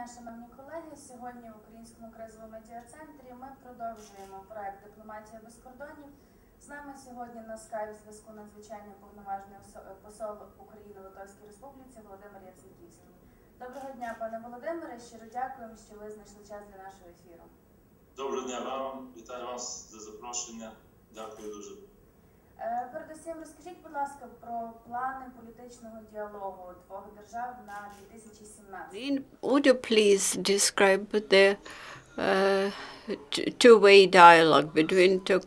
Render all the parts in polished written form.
дня, шановні колеги. Сьогодні в Українському кризовому медіа-центрі ми продовжуємо проект «Дипломатія без кордонів». З нами сьогодні на Skype зв'язку надзвичайний повноважний посол України в Литовській Республіці Володимир Яценківський. Доброго дня, пане Володимире. Щиро дякуємо, що ви знайшли час для нашого ефіру. Доброго дня вам. Вітаю вас за запрошення. Дякую дуже. Передусім, розкажіть, будь ласка, про плани політичного діалогу двох держав на 2017. Would you please describe the two-way dialogue between two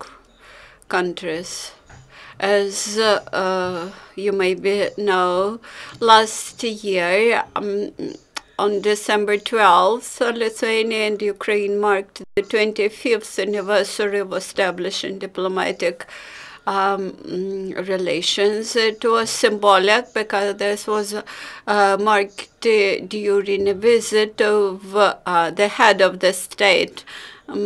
countries? As you maybe know, last year, on December 12th, Lithuania and Ukraine marked the 25th anniversary of establishing diplomatic relations. It was symbolic because this was marked during a visit of the head of the state,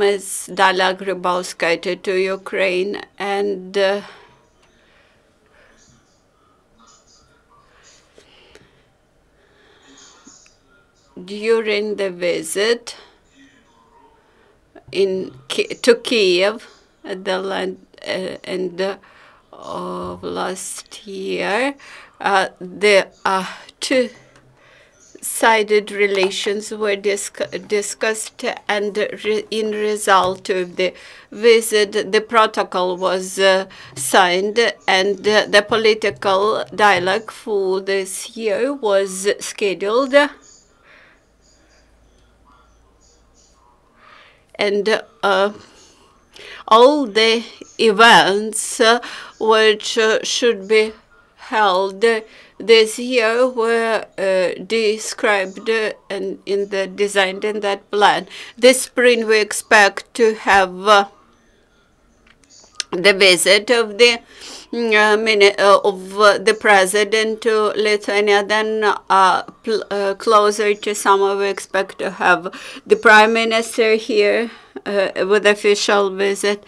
Ms. Dalia Grybauskaitė, to Ukraine, and during the visit to Kiev at the end of last year, the two-sided relations were discussed, and in result of the visit, the protocol was signed, and the political dialogue for this year was scheduled. And all the events which should be held this year were described in the designed in that plan. This spring we expect to have the visit of the president to Lithuania. Then closer to summer we expect to have the prime minister here with official visit.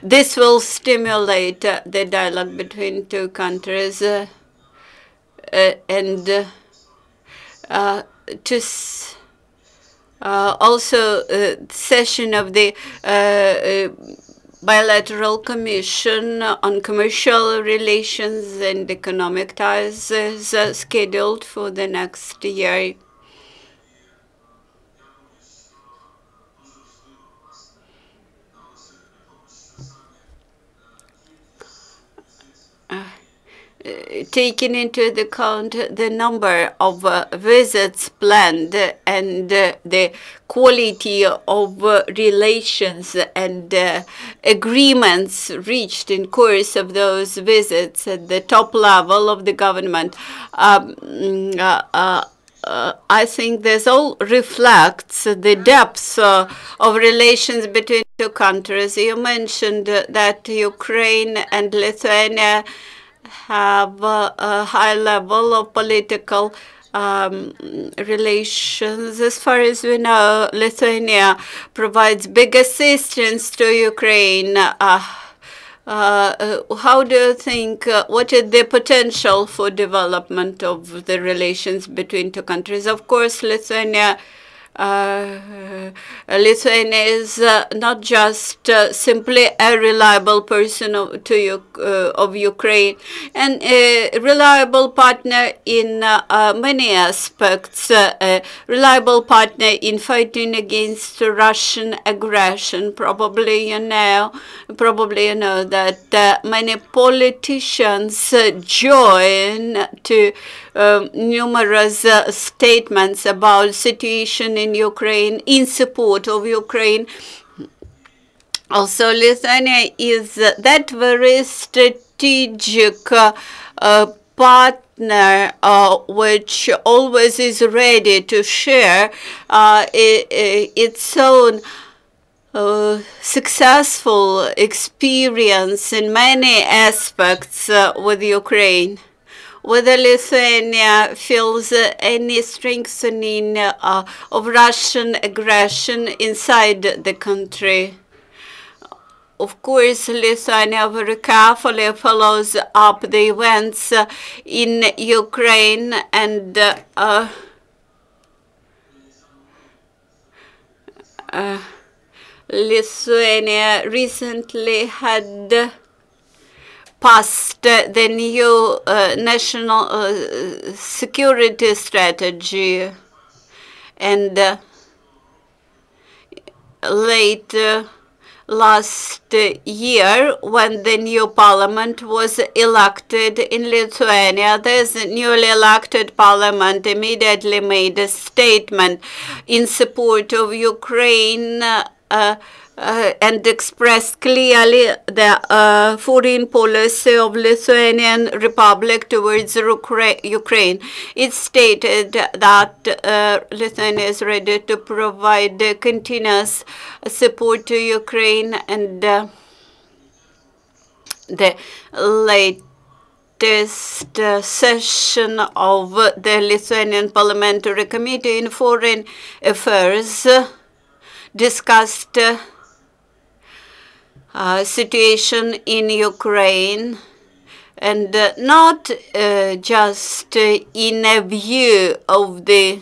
This will stimulate the dialogue between two countries and also session of the bilateral commission on commercial relations and economic ties is scheduled for the next year. Taking into account the number of visits planned and the quality of relations and agreements reached in course of those visits at the top level of the government, I think this all reflects the depth of relations between two countries. You mentioned that Ukraine and Lithuania have a high level of political relations. As far as we know, Lithuania provides big assistance to Ukraine. How do you think, what is the potential for development of the relations between two countries? Of course, Lithuania is not just simply a reliable person of Ukraine, and a reliable partner in many aspects, a reliable partner in fighting against Russian aggression. Probably you know that many politicians join to numerous statements about situation in Ukraine, in support of Ukraine. Also, Lithuania is that very strategic partner which always is ready to share its own successful experience in many aspects with Ukraine. Whether Lithuania feels any strengthening of Russian aggression inside the country. of course, Lithuania very carefully follows up the events in Ukraine, and Lithuania recently had passed the new national security strategy, and late last year, when the new parliament was elected in Lithuania, this newly elected parliament immediately made a statement in support of Ukraine and expressed clearly the foreign policy of Lithuanian Republic towards Ukraine. It stated that Lithuania is ready to provide continuous support to Ukraine, and the latest session of the Lithuanian Parliamentary Committee in Foreign Affairs discussed situation in Ukraine, and not just in a view of the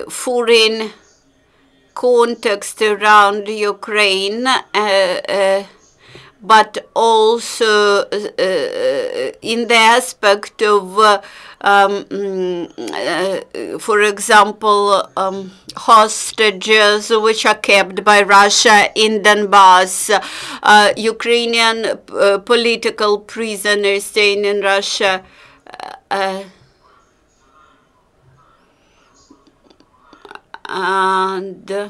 foreign context around Ukraine, but also in the aspect of for example, hostages which are kept by Russia in Donbass, Ukrainian political prisoners staying in Russia, and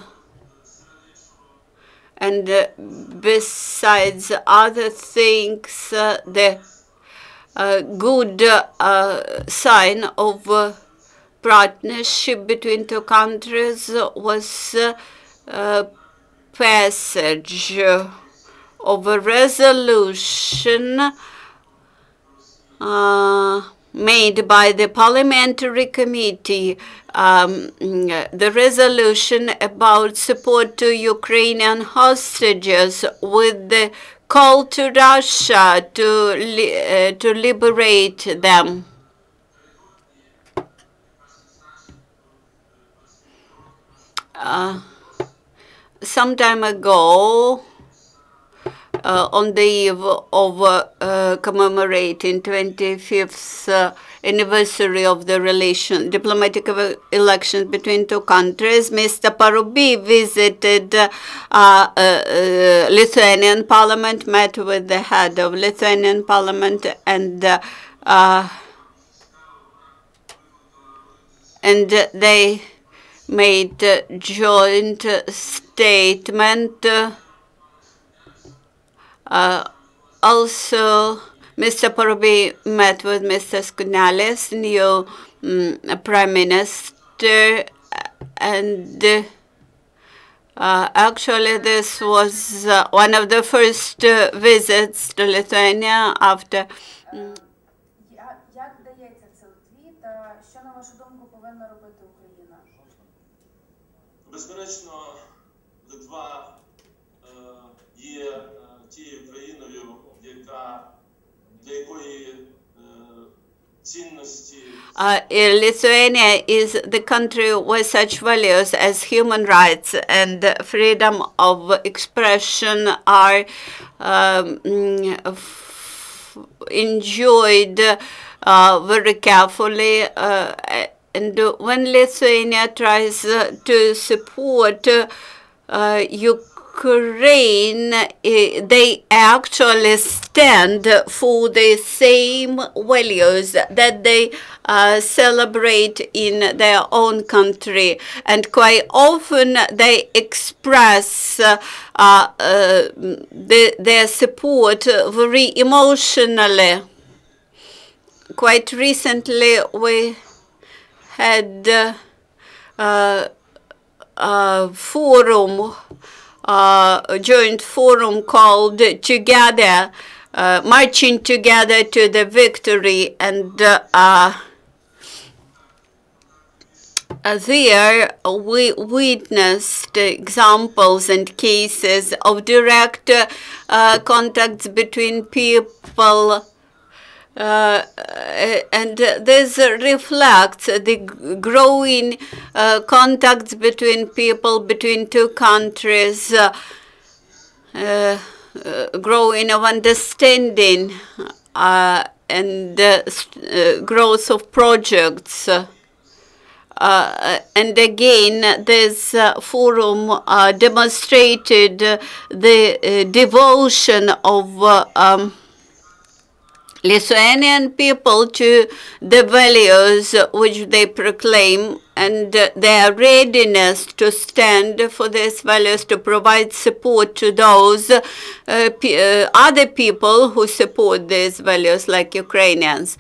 besides other things, the good sign of partnership between two countries was passage of a resolution made by the Parliamentary Committee, the resolution about support to Ukrainian hostages, with the call to Russia to liberate them. Some time ago, on the eve of commemorating 25th anniversary of the diplomatic elections between two countries, Mr. Parubi visited Lithuanian Parliament, met with the head of Lithuanian Parliament, and they made a joint statement. Also, Mr. Parubi met with Mr. Skounalis, new Prime Minister, and actually this was one of the first visits to Lithuania after. Як вдається це вдві, та що, на вашу думку, повинна робити Україна? Безперечно, Литва є тією країною, для якої цінності Lithuania is the country where such values as human rights and freedom of expression are enjoyed very carefully. And when Lithuania tries to support Ukraine, they actually stand for the same values that they celebrate in their own country, and quite often they express their support very emotionally. Quite recently, we had a forum, joint forum called Together, Marching Together to the Victory, and there we witnessed examples and cases of direct contacts between people, and this reflects the growing contacts between people, between two countries, growing of understanding and growth of projects. And again, this forum demonstrated the devotion of Lithuanian people to the values which they proclaim, and their readiness to stand for these values, to provide support to those other people who support these values, like Ukrainians.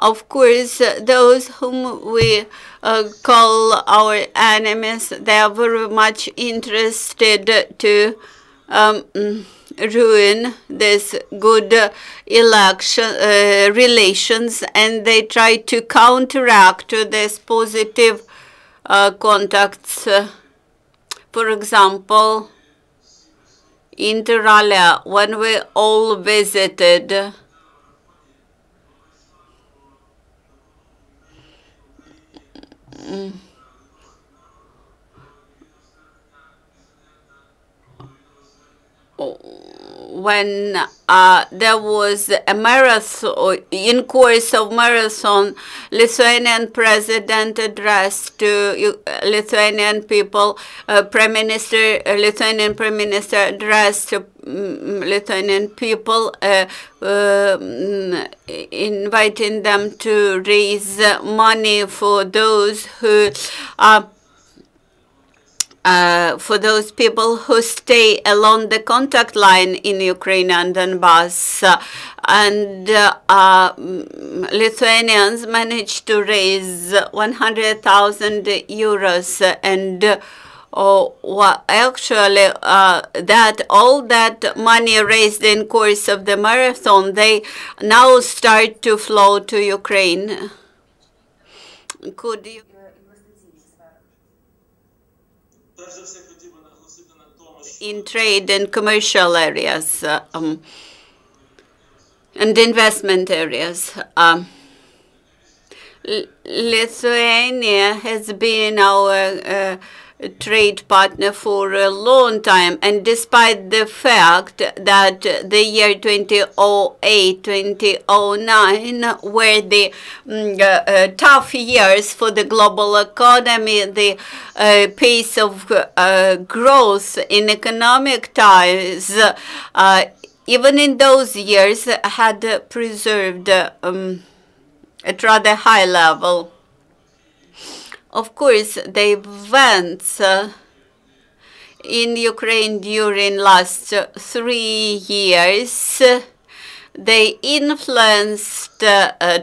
Of course, those whom we call our enemies, they are very much interested to ruin this good relations, and they try to counteract this positive contacts. For example, inter alia, when we all visited when there was a marathon, in course of marathon, Lithuanian president addressed to Lithuanian people, Lithuanian Prime Minister addressed to Lithuanian people, inviting them to raise money for those who for those people who stay along the contact line in Ukraine and Donbass. And Lithuanians managed to raise 100,000 euros, and actually that all that money raised in course of the marathon, they now start to flow to Ukraine. Could you? In trade and commercial areas and investment areas. Lithuania has been our trade partner for a long time, and despite the fact that the year 2008, 2009 were the tough years for the global economy, the pace of growth in economic ties, even in those years, had preserved at rather high level. Of course, the events in Ukraine during last 3 years, they influenced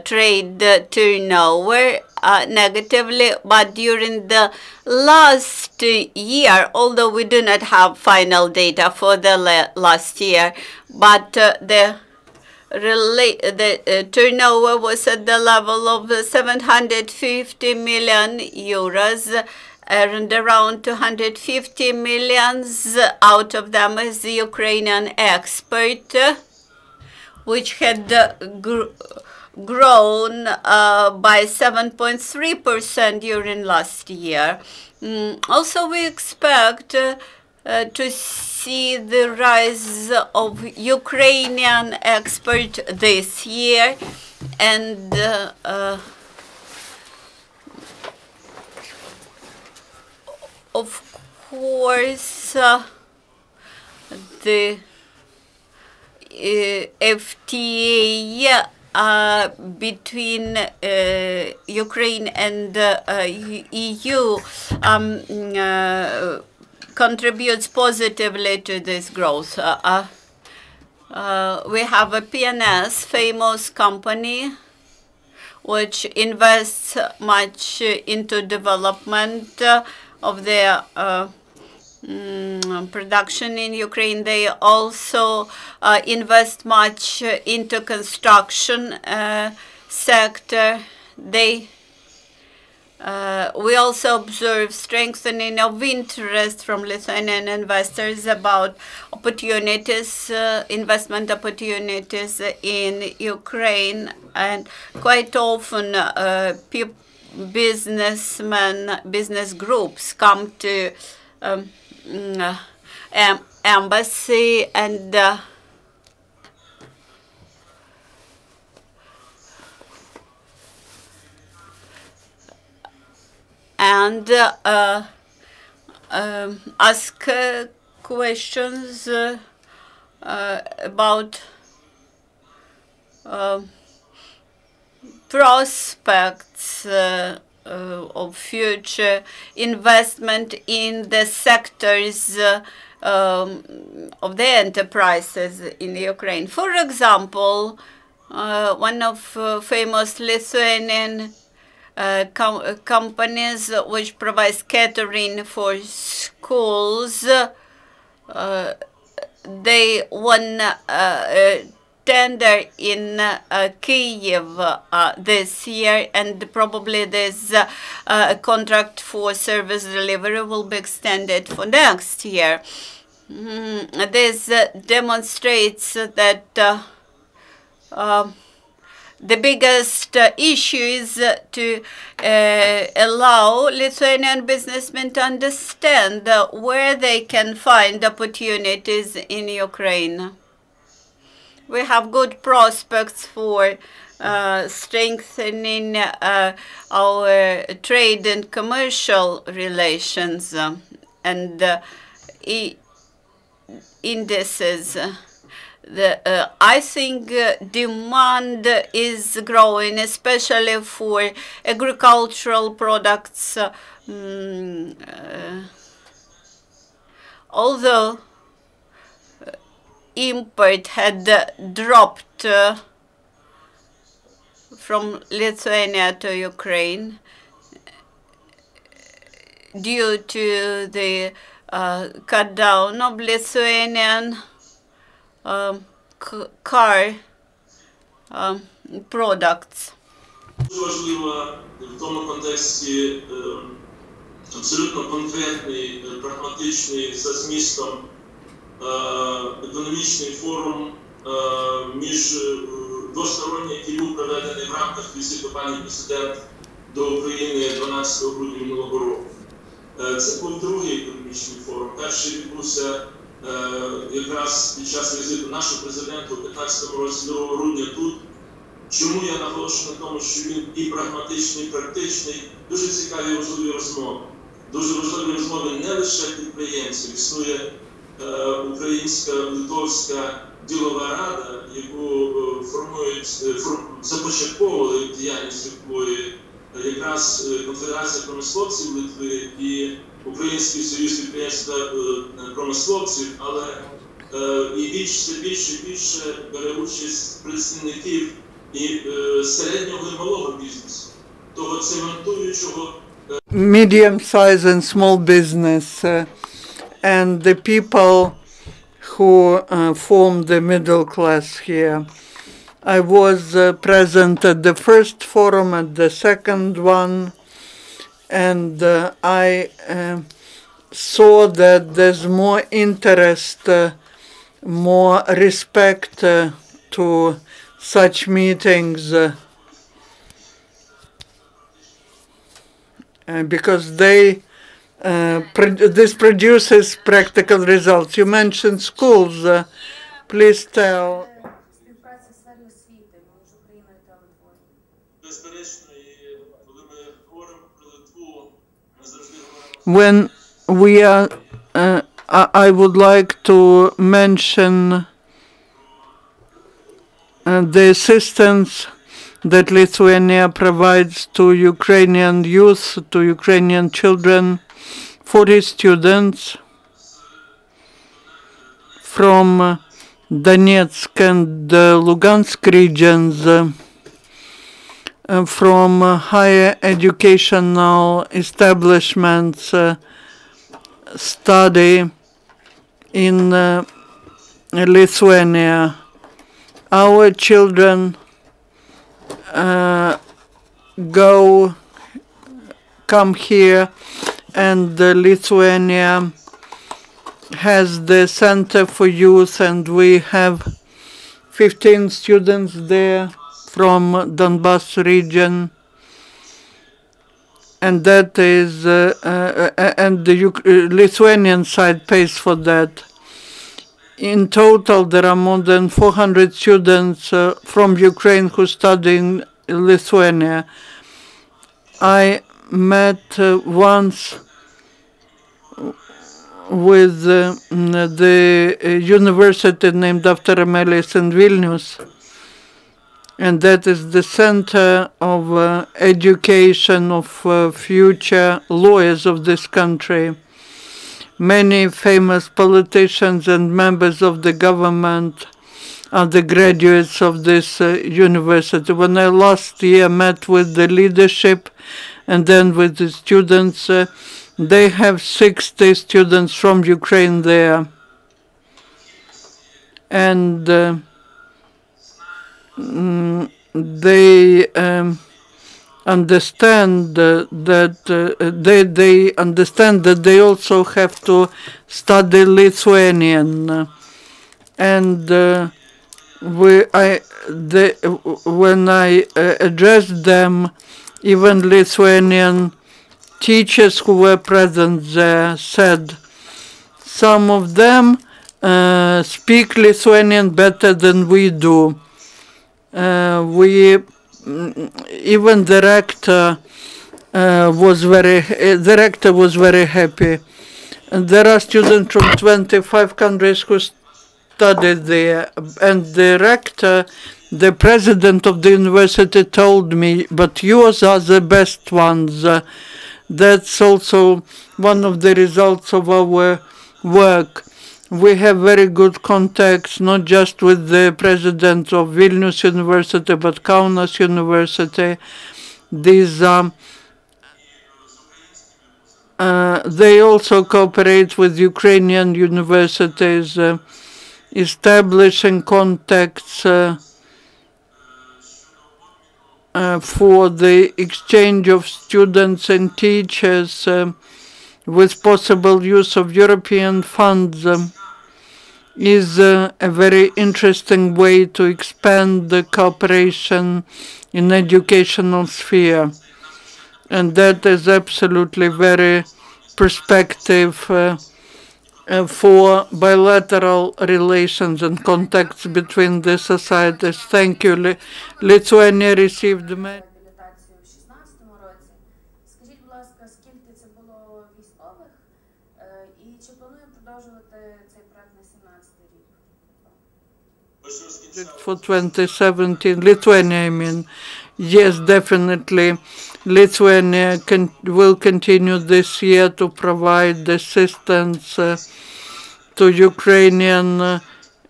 trade turnover negatively, but during the last year, although we do not have final data for the last year, but the turnover was at the level of 750 million euros, and around 250 millions out of them is the Ukrainian export, which had grown by 7.3% during last year. Also, we expect to see the rise of Ukrainian export this year, and of course the FTA between Ukraine and EU contributes positively to this growth. We have a PNS, famous company, which invests much into development of their production in Ukraine. They also invest much into construction sector. We also observe strengthening of interest from Lithuanian investors about opportunities, investment opportunities in Ukraine, and quite often business groups come to embassy and ask questions about prospects of future investment in the sectors of the enterprises in Ukraine. For example, one of famous Lithuanian companies which provides catering for schools, they won a tender in Kyiv this year, and probably this contract for service delivery will be extended for next year. This demonstrates that the biggest issue is to allow Lithuanian businessmen to understand where they can find opportunities in Ukraine. We have good prospects for strengthening our trade and commercial relations and indices. I think demand is growing, especially for agricultural products. Although import had dropped from Lithuania to Ukraine due to the cut down of Lithuanian car products. Важливо в тому контексті абсолютно конкретний, прагматичний за змістом економічний форум двосторонній, який був проведений в рамках візиту пані президент до України 12 грудня минулого року. Це був другий економічний форум. Перший відбувся якраз під час візиту нашого президента у 2015 році 2 грудня тут. Чому я наголошую на тому, що він і прагматичний, і практичний, дуже цікаві важливі розмови. Дуже важливі розмови не лише підприємців. Існує українська, литовська ділова рада, яку започатковували діяльність якої якраз Конфедерація промисловців Литви і Український союз підприємств та промисловців, але і все більше бере участь представників і середнього і малого бізнесу, того цементуючого. Medium-size and small business and the people who form the middle class here. I was present at the first forum, at the second one, and I saw that there's more interest, more respect to such meetings because this produces practical results. You mentioned schools. Please tell. When we are, I would like to mention the assistance that Lithuania provides to Ukrainian youth, to Ukrainian children, 40 students from Donetsk and Lugansk regions, from higher educational establishments study in Lithuania. Our children come here, and Lithuania has the Center for Youth, and we have 15 students there from Donbas region, and that is and the Lithuanian side pays for that. In total, there are more than 400 students from Ukraine who study in Lithuania. I met once with the university named after Amelis in Vilnius, and that is the center of education of future lawyers of this country. Many famous politicians and members of the government are the graduates of this university. When I last year met with the leadership and then with the students, they have 60 students from Ukraine there. And they understand that they understand that they also have to study Lithuanian, and when I addressed them, even Lithuanian teachers who were present there said some of them speak Lithuanian better than we do. Even the rector was very happy. And there are students from 25 countries who studied there, and the rector, the president of the university, told me, but yours are the best ones. That's also one of the results of our work. We have very good contacts, not just with the president of Vilnius University, but Kaunas University. These they also cooperate with Ukrainian universities, establishing contacts for the exchange of students and teachers with possible use of European funds. Is a very interesting way to expand the cooperation in educational sphere. And that is absolutely very perspective for bilateral relations and contacts between the societies. Thank you. Lithuania received many. Реабілітацію в 2016 році. Скажіть, будь ласка, скільки це було військових і чи планує продовжувати цей проект на 17 рік? For 2017, Lithuania, I mean. Yes, definitely. Lithuania will continue this year to provide assistance to Ukrainian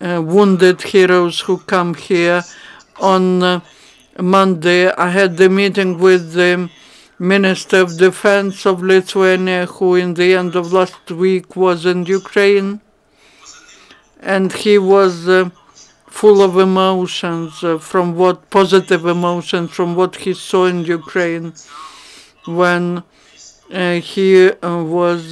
wounded heroes who come here. On Monday, I had the meeting with the Minister of Defense of Lithuania, who in the end of last week was in Ukraine, and he was full of emotions, positive emotions from what he saw in Ukraine when he was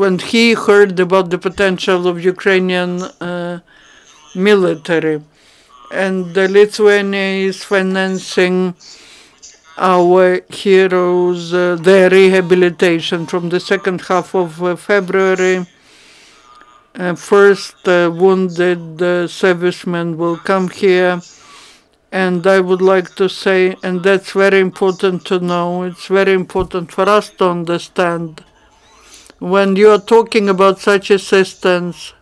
when he heard about the potential of Ukrainian military. And Lithuania is financing our heroes, their rehabilitation from the second half of February. First wounded servicemen will come here, and I would like to say, and that's very important to know, it's very important for us to understand, when you are talking about such assistance,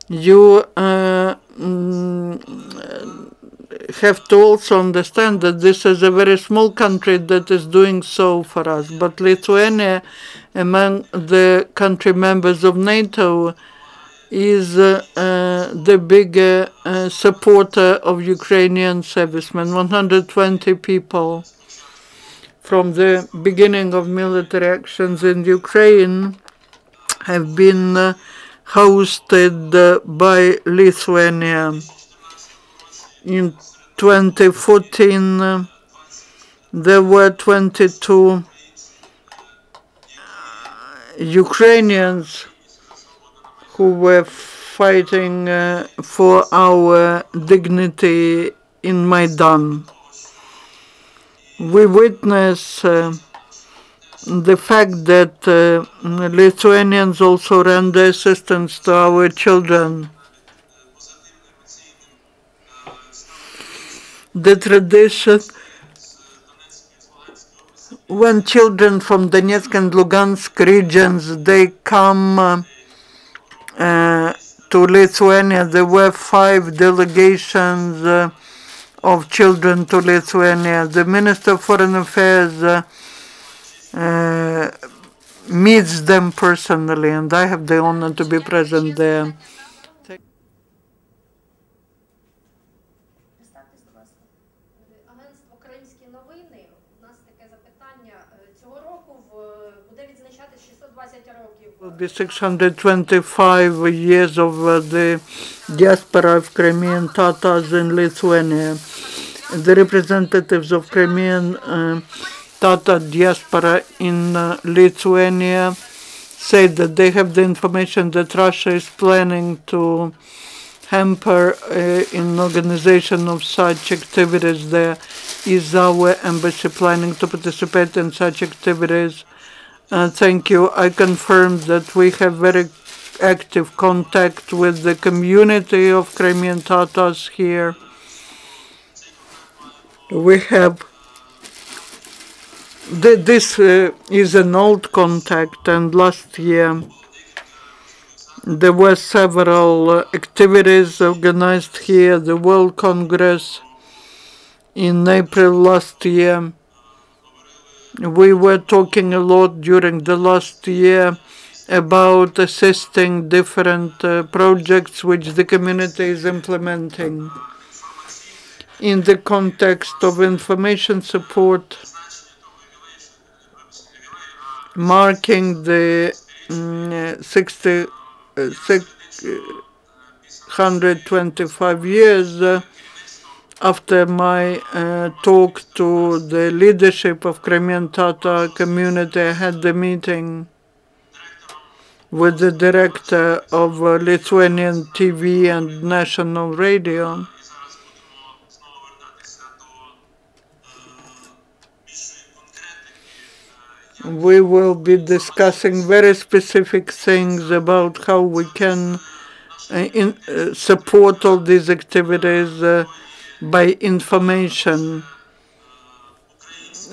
you have to also understand that this is a very small country that is doing so for us. But Lithuania, among the country members of NATO, is the bigger supporter of Ukrainian servicemen, 120 people. from the beginning of military actions in Ukraine have been hosted by Lithuania. In 2014, there were 22 Ukrainians who were fighting for our dignity in Maidan. We witness the fact that Lithuanians also render assistance to our children. The tradition when children from Donetsk and Lugansk regions, they come to Lithuania. There were 5 delegations of children to Lithuania. The Minister of Foreign Affairs meets them personally, and I have the honor to be present there. Will be 625 years of the diaspora of Crimean Tatars in Lithuania. The representatives of Crimean Tatar diaspora in Lithuania say that they have the information that Russia is planning to hamper in organization of such activities there. Is our embassy planning to participate in such activities? Thank you. I confirm that we have very active contact with the community of Crimean Tatars here. We have this is an old contact, and last year there were several activities organized here. The World Congress in April last year. We were talking a lot during the last year about assisting different projects which the community is implementing. In the context of information support, marking the 625 years after my talk to the leadership of Crimean Tatar community, I had the meeting with the director of Lithuanian TV and national radio. We will be discussing very specific things about how we can support all these activities by information,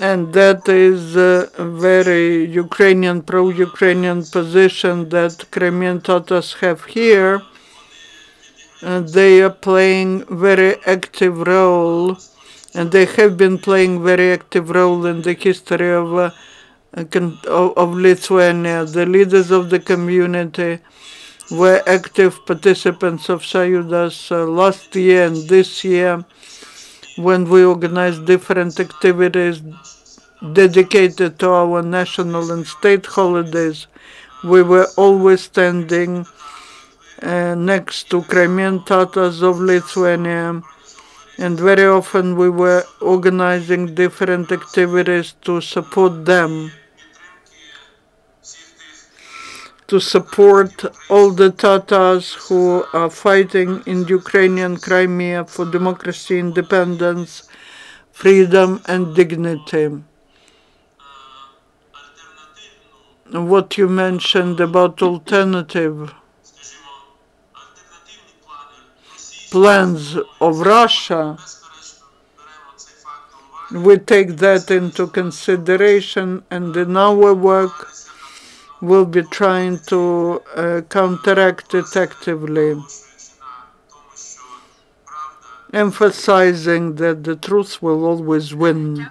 and that is a very Ukrainian, pro-Ukrainian position that Crimean Tatars have here. They are playing very active role, and they have been playing very active role in the history of Lithuania. The leaders of the community were active participants of Sayudas last year and this year, when we organized different activities dedicated to our national and state holidays. We were always standing next to Crimean Tatars of Lithuania, and very often we were organizing different activities to support them, to support all the Tatars who are fighting in Ukrainian Crimea for democracy, independence, freedom, and dignity. What you mentioned about alternative plans of Russia, we take that into consideration, and in our work we'll be trying to counteract it actively, emphasizing that the truth will always win.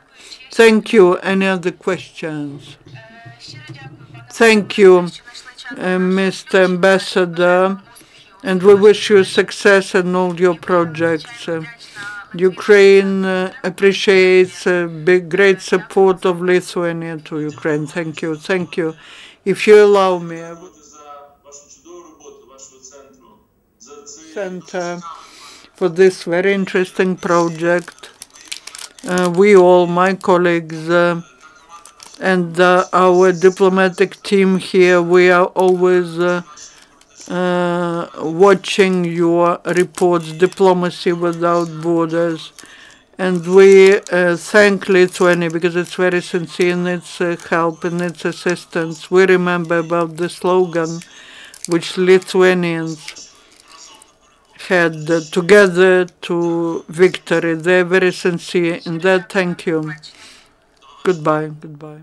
Thank you. Any other questions? Thank you, Mr. Ambassador, and we wish you success in all your projects. Ukraine appreciates great support of Lithuania to Ukraine. Thank you. Thank you. If you allow me, I would center for this very interesting project. We all, my colleagues, and our diplomatic team here, we are always watching your reports, Diplomacy Without Borders. And we thank Lithuania because it's very sincere in its help and its assistance. We remember about the slogan which Lithuanians had, together to victory. They're very sincere in that. Thank you. Goodbye. Goodbye.